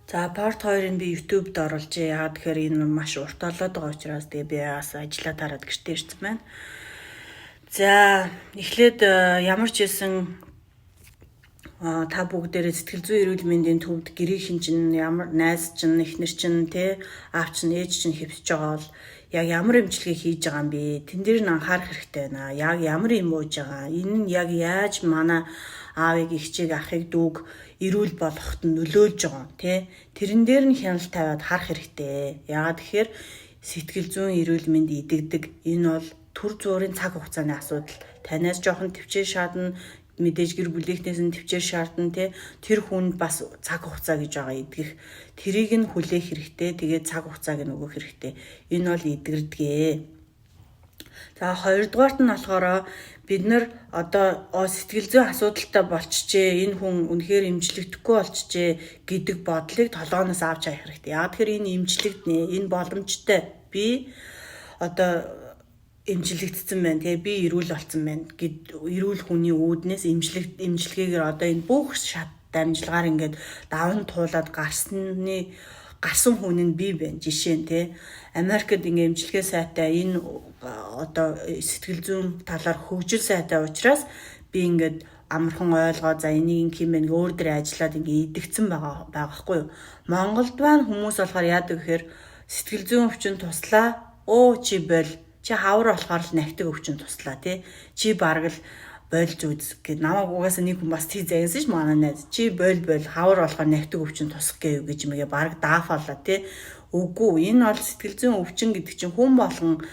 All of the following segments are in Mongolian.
За part 2-ыг би YouTube-д оруулж яагаад тэгэхээр энэ маш урт болоод байгаа учраас тэгээ би бас ажиллаа тараад гэртээ ирсэн байна. За эхлээд ямар ч байсан та бүгдээрээ сэтгэл зүйн эрүүл мэндийн төвд гэрийнхэн чинь ямар найз чинь эхнэр чинь те аав чинь ээж чинь хэвсэж байгаа бол яг ямар эмчилгээ хийж байгаа юм бэ? Тэн дээр нь анхаарах хэрэгтэй байна. Яг ямар юм ууж байгаа. Энэ нь яг яаж манай аавыг ихчийг ахыг дүүг эрүүл болгоход нөлөөлж байгаа тий. Тэрэн дээр нь хяналт тавиад харах хэрэгтэй. Яагаад тэгэхээр сэтгэл зүйн эрүүл мэнд идэгдэг. Энэ бол төр зүрийн цаг хугацааны асуудал. Танаас жоохон төвчээр шаардна, мэдээж гэр бүлийнхнээс нь төвчээр шаардна тий. Тэр хүнд бас цаг хугацаа гэж байгаа идэх. Тэрийг нь хүлээх хэрэгтэй. Тэгээд цаг хугацааг нь өгөх хэрэгтэй. Энэ бол идэгэрдэгэ. За хоёрдугаарт нь болохоор бид нар одоо сэтгэл зүйн асуудалтай болчихжээ, энэ хүн үнэхээр эмчлэгдэхгүй болчихжээ гэдэг бодлыг толгооноос авч хаях хэрэгтэй. Яг тэгэхээр энэ эмчлэгднэ, энэ боломжтой. Би одоо эмчлэгдсэн байна, тэгээ би эрүүл болсон байна гэд эрүүл хүний үүднээс эмчилгээгээр одоо энэ бүх шат дамжлагаар ингээд даван туулаад гарсан хүн нь би байна. Жишээ нь те Америкт ингээ эмчилгээ сайтай энэ одоо сэтгэл зүйн талаар хөгжил сайтай учраас би ингээд амархан ойлгоо за энийг юм өөр дээр ажиллаад ингээ идэгцэн байгаа байхгүй юу. Монголд байна хүмүүс болохоор яадаг гэхээр сэтгэл зүйн өвчин туслаа. Чи хавар болохоор л нахтыг өвчин туслаа тий. Чи бараг л бойл зүудс гэд намайг угаасаа нэг хүн бас тий загинсан ш манай найз. Чи бойл хавар болохоор нахтыг өвчин тусах гээ юу гэж мэгээ бараг даafаалаа тий. Үгүй энэ бол сэтгэл зүйн өвчин гэдэг чинь хүн болгон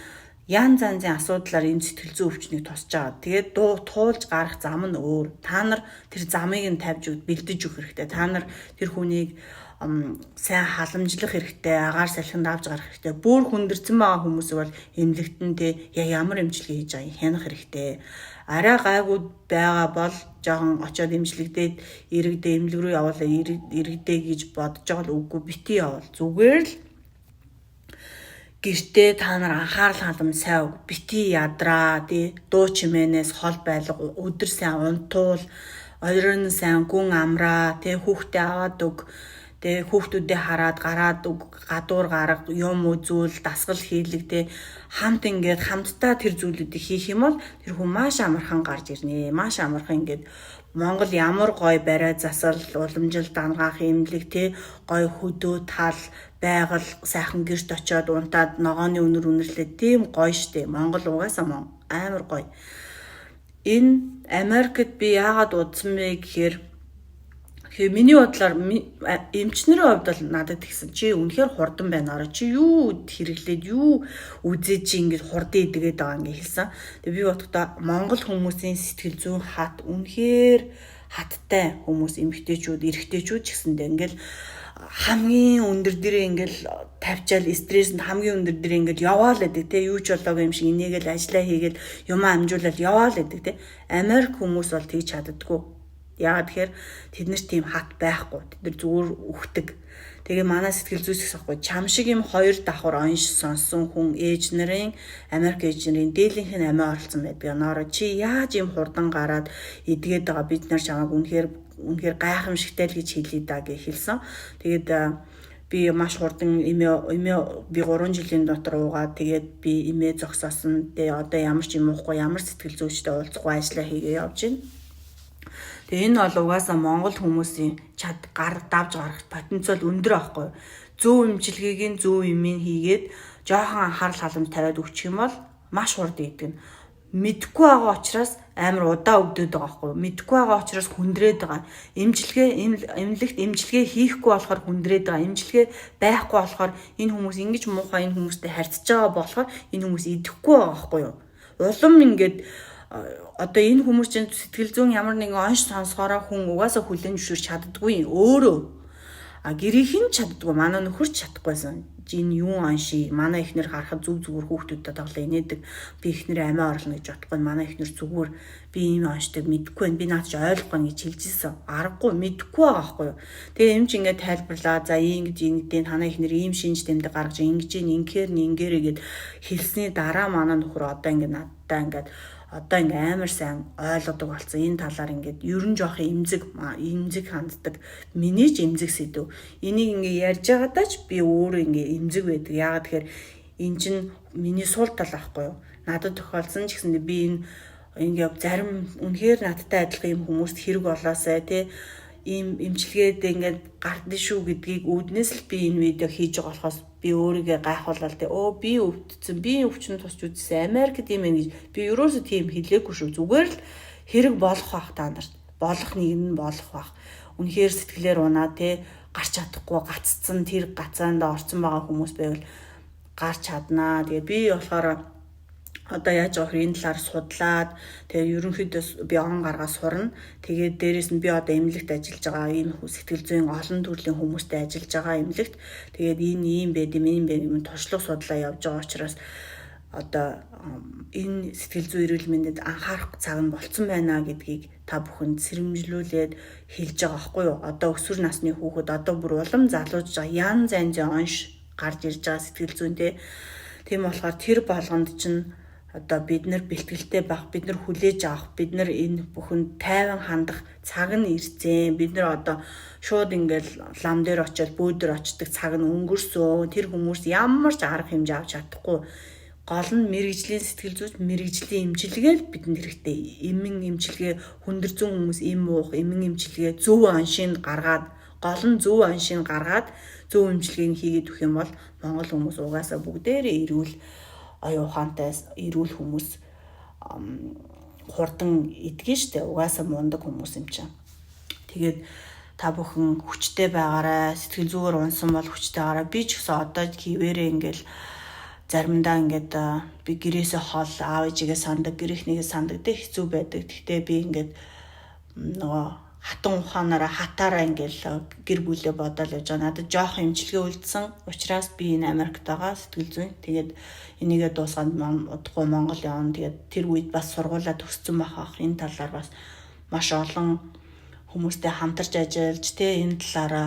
янз янзын асуудлаар энэ сэтгэл зүйн өвчнийг тусч байгаа. Тэгээд туулж гарах зам нь өөр. Та нар тэр замыг нь тавьж бэлдэж өгөх хэрэгтэй. Та нар тэр хүнийг сайн халамжлах хэрэгтэй, агаар салхинд авч гарах хэрэгтэй. Бүр хүндэрсэн байгаа хүмүүс бол эмнэлэгтэнтэй яг ямар эмчилгээ хийж байгааг хянах хэрэгтэй. Арай гайгүй байгаа бол жоохон очиод эмчилэгдээд иргэдээ эмнэлэг рүү явуулаа иргэдээ гэж бодож байгаа л үгүй бити явал. Зүгээр л гэртээ та нар анхаарал хандам сайн бити ядраа тий дуу чимээнээс хол байлга өдөр сайн унтуул оройн сайн гүн амраа тий хүүхдээ аваад өг тий хүүхдүүдээ хараад гараад өг гадуур гарга юм үзүүл дасгал хийлэг тий хамт ингээд хамтдаа тэр зүйлүүдийг хийх юм бол тэр хүн маш амархан гарч ирнэ. Маш амархан ингээд Монгол ямар гой барай засал уламжил дангаах эмнэлэг тий гой хөдөө тал байгаль сайхан гэрт очиод унтаад ногооны үнэр үнэрлээ тийм гоё штэ. Монгол угаасаа амар гоё. Энэ Америкт би яагаад удсан бэ гэхээр миний бодлоор эмчнэрийн хувьд бол надад тэгсэн. Чи үнэхээр хурдан байна араа. Чи юу хэрэглээд юу үзээд чи ингэж хурдан идэгээд байгаа ингэ хэлсэн. Тэгээ би бодохдоо Монгол хүмүүсийн сэтгэл зүйн хат үнэхээр хаттай хүмүүс эмэгтэйчүүд, эрэгтэйчүүд ч гэсэндээ ингээл хамгийн өндөр дээрээ ингээл тавьчаал стресс нь хамгийн өндөр дээрээ ингээд яваал гэдэг те юу ч болоогүй юм шиг инээгээл ажиллаа хийгээл юм амжуулаад яваал гэдэг те Америк хүмүүс бол тэгж чаддаггүй. Яагаад тэгэхээр тэд нар тийм хат байхгүй. Тэд нар зүгээр үхдэг. Тэгээ манай сэтгэл зүйс гэсэхгүй чам шиг юм хоёр давхар онш сонсон хүн ээж нарын Америк ээж нарын дээлийнх нь амиа оролцсон байдаг. Нороо чи яаж юм хурдан гараад эдгээд байгаа бид нар чамайг үнэхээр гайхамшигтай л гэж хэлээ да гэж хэлсэн. Тэгээд би маш хурдан эмээ би 3 жилийн дотор уугаад тэгээд би эмээ зогсоосон. Тэгээ одоо ямар ч юм уухгүй ямар сэтгэл зүйчтэй уулзахгүй ажиллаа хийгээ явж байна. Тэгээ энэ бол угаасаа Монгол хүмүүсийн давж гарах потенциал өндөр аахгүй. Зөв эмчилгээг зөв юмыг хийгээд жоохон анхаарал халамж тавиад өгчих юм бол маш хурдан идэг. Мэдхгүй байгаа учраас амар удаа өгдөд байгаа аахгүй. Мэдхгүй байгаа учраас хүндрээд байгаа. Эмнэлэгт эмчилгээ хийхгүй болохоор хүндрээд байгаа. Эмчилгээ байхгүй болохоор энэ хүмүүс ингэж муухай энэ хүмүүстэй харьцаж байгаа болохоор энэ хүмүүс идэхгүй байгаа аахгүй юу. Улам ингээд одоо энэ хүмүүс чинь сэтгэл зүйн ямар нэгэн онш сонсохороо хүн угаасаа хүлэн зөвшөөрч чаддаггүй өөрөө. Гэрийнхэн чаддаггүй. Манай нөхөр ч чадахгүйсэн. Энэ юу онши? Манай эхнэр харахад зүгээр хүүхдүүдэд тоглоо инээдэг. Би эхнэрээ амиа орлно гэж бодохгүй. Манай эхнэр зүгээр би ийм оншдаг мэдэхгүй байна. Би наад чи ойлгохгүй гэж хэлжсэн. Аргагүй мэдэхгүй байгаа байхгүй юу. Тэгээ юм чи ингээд тайлбарлаа. За ингэж ингэдэн танаа эхнэр ийм шинж тэмдэг гаргаж ингэж ингэхээр нэнгэрээ гэд хэлсний дараа манай нөхөр одоо ингээд надтай ингээд одоо ингээ амар сайн ойлгодог болсон. Энэ талаар ингээд ерөн жоох эмзэг ханддаг. Миний ч эмзэг сэдв. Энийг ингээ ярьж байгаадаа ч би өөрөө ингээ эмзэг байдаг. Яагаад тэгэхээр эн чинь миний сул тал ахгүй юу? Надад тохиолдсон ч гэсэндээ би энэ ингээ зарим үнэхээр надтай адилхан юм хүмүүст хэрэг болоосай тий ийм эмчилгээд ингээд гардны шүү гэдгийг үүднээс л би энэ видео хийж байгаа болохоос би өөрийгөө гайхуулаад тий би өвдсөн би өвчин тусч үзсэн Америкт юм гэж би ерөөсөө тийм хэлээгүй шүү зүгээр л хэрэг болох бах та нарт болох нэг нь болох бах үнэхээр сэтгэлээр унаа тий гарч чадахгүй гаццсан тэр гацаанда орцсон байгаа хүмүүс байвал гарч чаднаа тэгээ би болохоор одоо яаж явах энэ талаар судлаад тэгээ ерөнхийдөө би он гаргаа сурна. Тэгээд дээрэс нь би одоо эмнэлэгт ажиллаж байгаа ийм сэтгэл зүйн олон төрлийн хүмүүстэй ажиллаж байгаа эмнэлэгт. Тэгээд энэ ийм байд юм туршлага судлаа явж байгаа учраас одоо энэ сэтгэл зүй эрүүл мэндэд анхаарах цаг нь болцсон байна гэдгийг та бүхэнд сэрэмжлүүлээд хэлж байгаа байхгүй юу? Одоо өсвөр насны хүүхэд одоо бүр улам залуужж байгаа янз янзын онш гарч ирж байгаа сэтгэл зүйнтэй. Тийм болохоор тэр болгонд чинь одоо бид нар бэлтгэлтэй байх, бид нар хүлээж авах, бид нар энэ бүхэнд тайван хандах цаг нь ирцэн. Бид нар одоо шууд ингээл лам дээр очиод бөөдөр очдог цаг нь өнгөрсөн. Тэр хүмүүс ямар ч арга хэмжээ авч чадахгүй. Гол нь мэрэгжлийн сэтгэл зүйч, мэрэгжлийн эмчилгээл бидэнд хэрэгтэй. Эмэн эмчилгээ хүндэр зүүн хүмүүс эм уух, эмэн эмчилгээ зөв аншийг гаргаад, гол нь зөв аншийг гаргаад зөв эмчилгээг хийгээд өгөх юм бол Монгол хүмүүс угаасаа бүгдээрээ эрүүл аюу ухаантай эрүүл хүмүүс хурдан идэгэн штэ угаасаа мундаг хүмүүс юм чинь. Тэгээд та бүхэн хүчтэй байгаарай, сэтгэл зүгээр унсан бол хүчтэй байгаарай. Би ч гэсэн одоо хിവэрээ ингээл заримдаа ингээд би гэрээсээ хол аав ээжигээ сандаг, гэрээхнийгээ сандаг дэ хэцүү байдаг. Гэхдээ би ингээд нөгөө хатан ухаанаараа хатаараа ингээл гэр бүлээ бодоод явж байгаа. Надад жоох эмчилгээ үлдсэн. Учираас би энэ Америкт байгаа сэтгэл зүйн. Тэгээд энийгээ дуусгаад удахгүй Монгол явна. Тэгээд тэр үед бас сургуулаа төгссөн байхах. Энэ талаар бас маш олон хүмүүстэй хамтарч ажиллаж энэ талаараа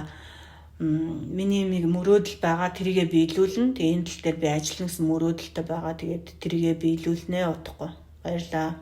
миний мөрөөдөл байгаа тэрийгэ биелүүлнэ. Тэгээд энэ тал дээр би ажиллана гэсэн мөрөөдөлтэй байгаа. Тэгээд тэрийгэ биелүүлнэ удахгүй. Баярлалаа.